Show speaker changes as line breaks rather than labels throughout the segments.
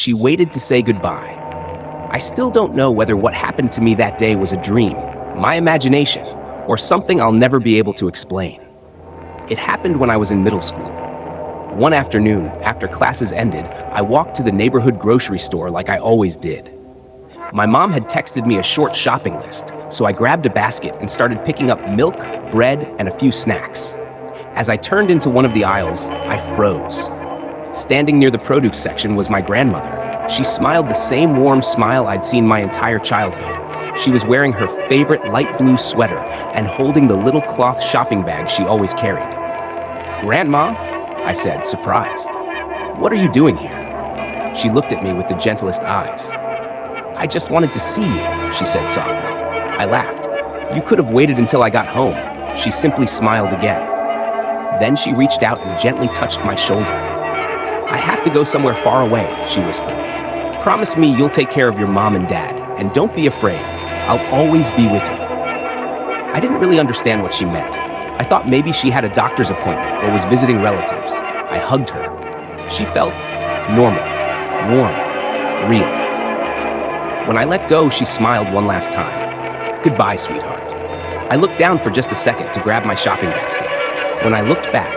She waited to say goodbye. I still don't know whether what happened to me that day was a dream, my imagination, or something I'll never be able to explain. It happened when I was in middle school. One afternoon, after classes ended, I walked to the neighborhood grocery store like I always did. My mom had texted me a short shopping list, so I grabbed a basket and started picking up milk, bread, and a few snacks. As I turned into one of the aisles, I froze. Standing near the produce section was my grandmother. She smiled the same warm smile I'd seen my entire childhood. She was wearing her favorite light blue sweater and holding the little cloth shopping bag she always carried. "Grandma?" I said, surprised. "What are you doing here?" She looked at me with the gentlest eyes. "I just wanted to see you," she said softly. I laughed. "You could have waited until I got home." She simply smiled again. Then she reached out and gently touched my shoulder. "I have to go somewhere far away," she whispered. "Promise me you'll take care of your mom and dad, and don't be afraid. I'll always be with you." I didn't really understand what she meant. I thought maybe she had a doctor's appointment or was visiting relatives. I hugged her. She felt normal, warm, real. When I let go, she smiled one last time. "Goodbye, sweetheart." I looked down for just a second to grab my shopping basket. When I looked back,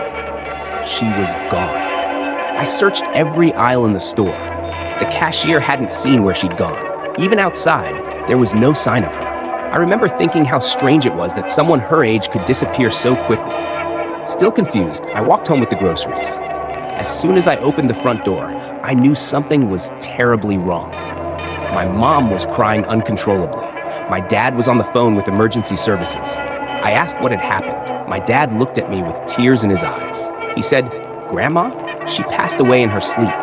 she was gone. I searched every aisle in the store. The cashier hadn't seen where she'd gone. Even outside, there was no sign of her. I remember thinking how strange it was that someone her age could disappear so quickly. Still confused, I walked home with the groceries. As soon as I opened the front door, I knew something was terribly wrong. My mom was crying uncontrollably. My dad was on the phone with emergency services. I asked what had happened. My dad looked at me with tears in his eyes. He said, "Grandma? She passed away in her sleep."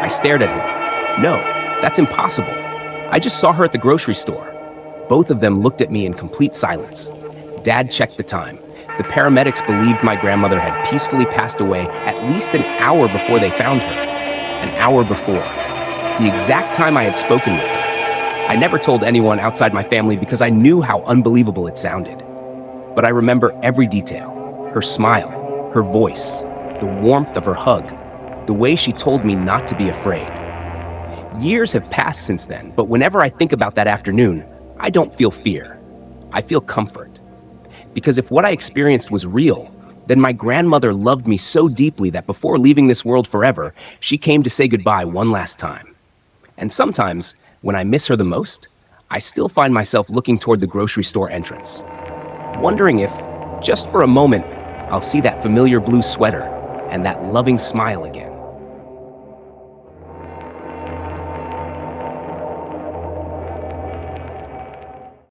I stared at him. "No, that's impossible. I just saw her at the grocery store." Both of them looked at me in complete silence. Dad checked the time. The paramedics believed my grandmother had peacefully passed away at least an hour before they found her. An hour before. The exact time I had spoken with her. I never told anyone outside my family because I knew how unbelievable it sounded. But I remember every detail. Her smile, her voice, the warmth of her hug, the way she told me not to be afraid. Years have passed since then, but whenever I think about that afternoon, I don't feel fear. I feel comfort. Because if what I experienced was real, then my grandmother loved me so deeply that before leaving this world forever, she came to say goodbye one last time. And sometimes, when I miss her the most, I still find myself looking toward the grocery store entrance, wondering if, just for a moment, I'll see that familiar blue sweater and that loving smile again.